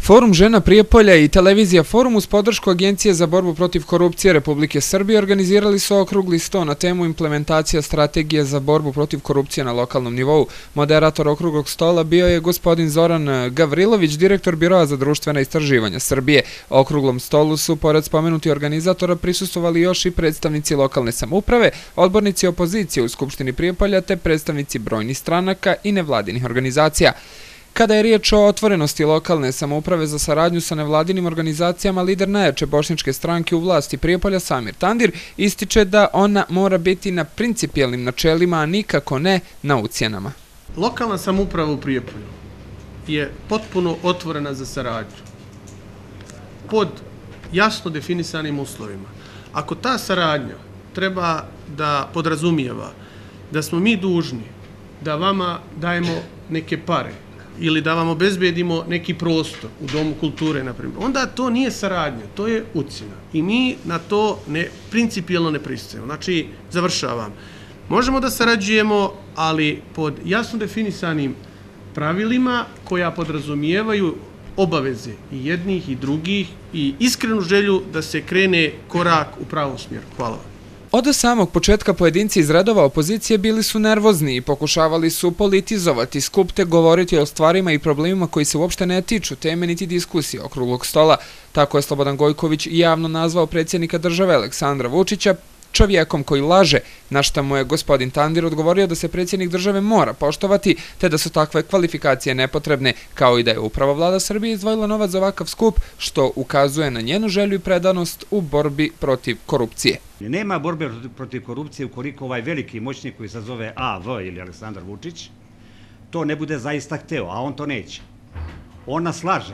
Forum žena Prijepolja i televizija Forum uz podršku Agencije za borbu protiv korupcije Republike Srbije organizirali su okrugli sto na temu implementacija strategije za borbu protiv korupcije na lokalnom nivou. Moderator okruglog stola bio je gospodin Zoran Gavrilović, direktor Biroa za društvena istraživanja Srbije. Okruglom stolu su, pored spomenuti organizatora, prisustvovali još i predstavnici lokalne samouprave, odbornici opozicije u Skupštini Prijepolja te predstavnici brojnih stranaka i nevladinih organizacija. Kada je riječ o otvorenosti lokalne samouprave za saradnju sa nevladinim organizacijama, lider najjače bošnjačke stranke u vlasti Prijepolja Samir Tandir ističe da ona mora biti na principijelnim načelima, a nikako ne na ucjenama. Lokalna samouprava u Prijepolju je potpuno otvorena za saradnju pod jasno definisanim uslovima. Ako ta saradnja treba da podrazumijeva da smo mi dužni da vama dajemo neke pare, ili da vam obezbedimo neki prostor u Domu kulture, na primjer, onda to nije saradnja, to je ucjena. I mi na to principijelno ne pristajemo. Znači, završavam. Možemo da sarađujemo, ali pod jasno definisanim pravilima koja podrazumijevaju obaveze i jednih i drugih i iskrenu želju da se krene korak u pravom smjeru. Hvala vam. Od samog početka pojedinci iz redova opozicije bili su nervozni i pokušavali su politizovati skup te govoriti o stvarima i problemima koji se uopšte ne tiču teme niti diskusije okruglog stola. Tako je Slobodan Gojković javno nazvao predsjednika države Aleksandra Vučića čovjekom koji laže, na šta mu je gospodin Tandir odgovorio da se predsjednik države mora poštovati te da su takve kvalifikacije nepotrebne, kao i da je upravo vlada Srbije izdvojila novac za ovakav skup, što ukazuje na njenu želju i predanost u borbi protiv korupcije. Nema borbe protiv korupcije ukoliko ovaj veliki moćnik koji se zove AV ili Aleksandar Vučić to ne bude zaista hteo, a on to neće. On nas laže.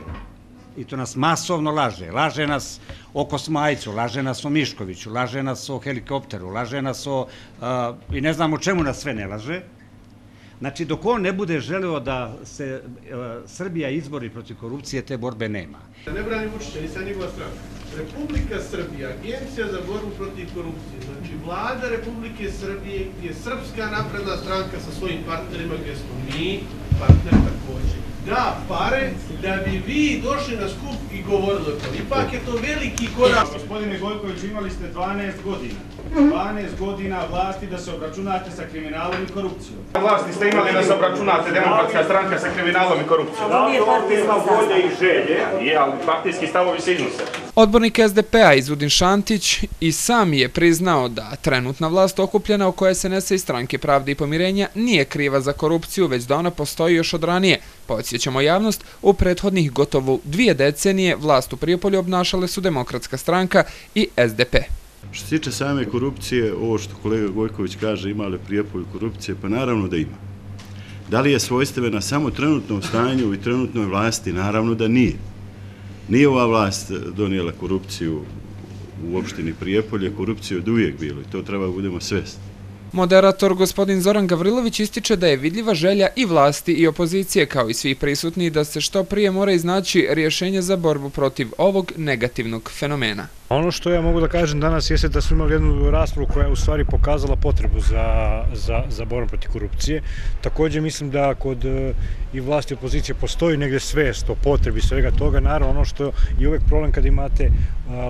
I to nas masovno laže. Laže nas o Kosmajcu, laže nas o Miškoviću, laže nas o helikopteru, laže nas o... i ne znam o čemu nas sve ne laže. Znači, dok on ne bude želeo da se Srbija izbori protiv korupcije, te borbe nema. Ne brani Vučića, nisam njegova stranka. Republika Srbija, Agencija za borbu protiv korupcije, znači vlada Republike Srbije je Srpska napredna stranka sa svojim partnerima, gdje smo mi partneri također. Da, pare, da bi vi došli na skup i govorili o tom. Ipak je to veliki korak. Gospodine Gojković, imali ste 12 godina. 12 godina vlasti da se obračunate sa kriminalom i korupcijom. Vlasti ste imali da se obračunate Demokratska stranka sa kriminalom i korupcijom. Da li ovdje ima volje i želje, ali partijski stavovi se iznose. Odbornik SDP-a Izudin Šantić i sam je priznao da trenutna vlast okupljena oko SNS i Stranke pravde i pomirenja nije kriva za korupciju, već da ona postoji još od ranije. Podsjećamo javnost, u prethodnih gotovo 2 decenije vlast u Prijepolju obnašale su Demokratska stranka i SDP. Što se tiče same korupcije, ovo što kolega Gojković kaže, ima li Prijepolju korupcije, pa naravno da ima. Da li je svojstvena samo trenutnom stanju i trenutnoj vlasti? Naravno da nije. Nije ova vlast donijela korupciju u opštini Prijepolje, korupcije od uvijek bilo i to treba da budemo svjesni. Moderator gospodin Zoran Gavrilović ističe da je vidljiva želja i vlasti i opozicije kao i svih prisutnih da se što prije mora iznaći rješenje za borbu protiv ovog negativnog fenomena. Ono što ja mogu da kažem danas jeste da smo imali jednu raspravu koja je u stvari pokazala potrebu za borbu protiv korupcije. Također mislim da kod i vlasti i opozicije postoji negdje svijest o potrebi svega toga. Naravno ono što je uvijek problem kad imate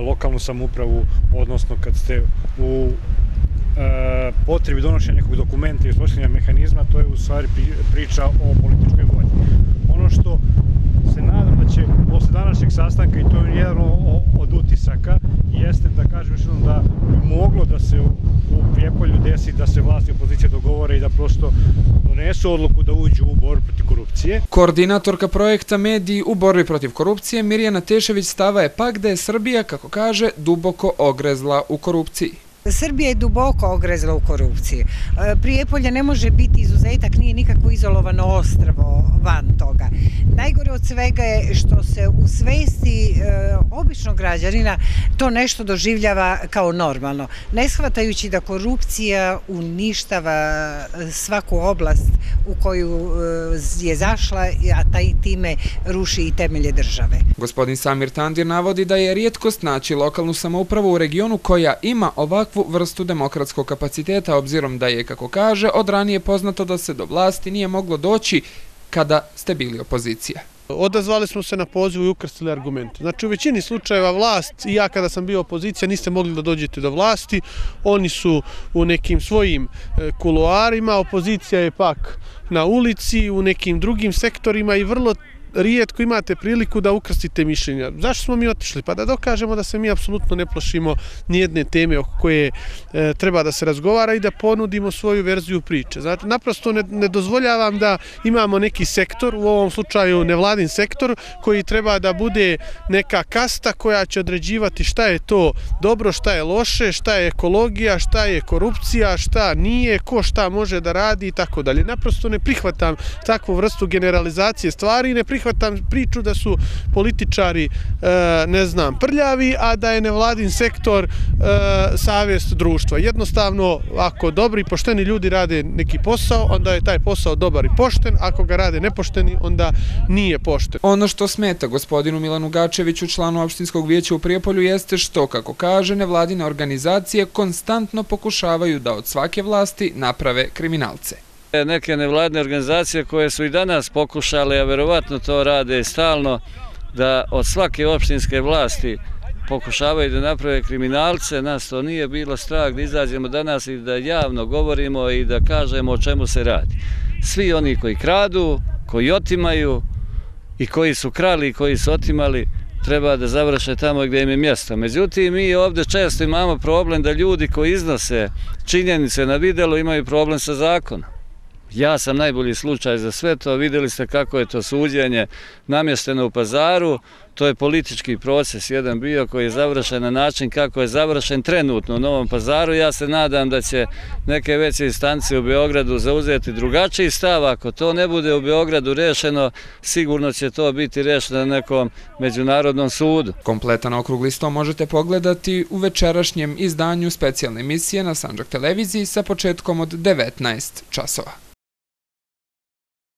lokalnu samoupravu, odnosno kad ste u potrebi donošenja nekog dokumenta i uspostavljanja mehanizma, to je u stvari priča o političkoj volji. Ono što se nadam da će posle današnjeg sastanka, i to je jedan od utisaka, jeste da kažem još jednom da bi moglo da se u Prijepolju desi da se vlast i opozicija dogovore i da prosto donesu odluku da uđu u borbu protiv korupcije. Koordinatorka projekta Mediji u borbi protiv korupcije Mirjana Tešević stava je pak da je Srbija, kako kaže, duboko ogrezla u korupciji. Srbija je duboko ogrezla u korupciji. Prijepolje ne može biti izuzetak, nije nikako izolovano ostrvo van toga. Najgore od svega je što se u svesti običnog građanina to nešto doživljava kao normalno, ne shvatajući da korupcija uništava svaku oblast u koju je zašla, a time ruši i temelje države. Gospodin Samir Tandir navodi da je rijetkost naći lokalnu samoupravu u regionu koja ima ovakvu vrstu demokratskog kapaciteta, obzirom da je, kako kaže, od ranije poznato da se do vlasti nije moglo doći kada ste bili opozicija. Odazvali smo se na poziv i ukrstili argumente. Znači u većini slučajeva vlast i ja kada sam bio opozicija niste mogli da dođete do vlasti, oni su u nekim svojim kuloarima, opozicija je pak na ulici, u nekim drugim sektorima i vrlo rijetko imate priliku da ukrstite mišljenja. Zašto smo mi otišli? Pa da dokažemo da se mi apsolutno ne plašimo nijedne teme oko koje treba da se razgovara i da ponudimo svoju verziju priče. Znači, naprosto ne dozvoljavam da imamo neki sektor, u ovom slučaju nevladin sektor, koji treba da bude neka kasta koja će određivati šta je to dobro, šta je loše, šta je ekologija, šta je korupcija, šta nije, ko šta može da radi i tako dalje. Naprosto ne prihvatam takvu vrstu generalizacije stvari i ne prihvatam priču da su političari, ne znam, prljavi, a da je nevladin sektor savjest društva. Jednostavno, ako dobri i pošteni ljudi rade neki posao, onda je taj posao dobar i pošten, ako ga rade nepošteni, onda nije pošten. Ono što smeta gospodinu Milanu Gačeviću, članu opštinskog vijeća u Prijepolju, jeste što, kako kaže, nevladine organizacije konstantno pokušavaju da od svake vlasti naprave kriminalce. Neke nevladine organizacije koje su i danas pokušale, a verovatno to rade stalno, da od svake opštinske vlasti pokušavaju da naprave kriminalce. Nas to nije bilo strah da izađemo danas i da javno govorimo i da kažemo o čemu se radi. Svi oni koji kradu, koji otimaju i koji su krali i koji su otimali, treba da završe tamo gdje im je mjesto. Međutim, mi ovdje često imamo problem da ljudi koji iznose činjenice na videlu imaju problem sa zakonom. Ja sam najbolji slučaj za sve to, vidjeli ste kako je to suđenje namješteno u Pazaru, to je politički proces jedan bio koji je završen na način kako je završen trenutno u Novom Pazaru. Ja se nadam da će neke veće instance u Beogradu zauzeti drugačiji stav. Ako to ne bude u Beogradu rešeno, sigurno će to biti rešeno na nekom međunarodnom sudu. Kompletan okrugli sto možete pogledati u večerašnjem izdanju specijalne emisije na Sandžak televiziji sa početkom od 19 časova.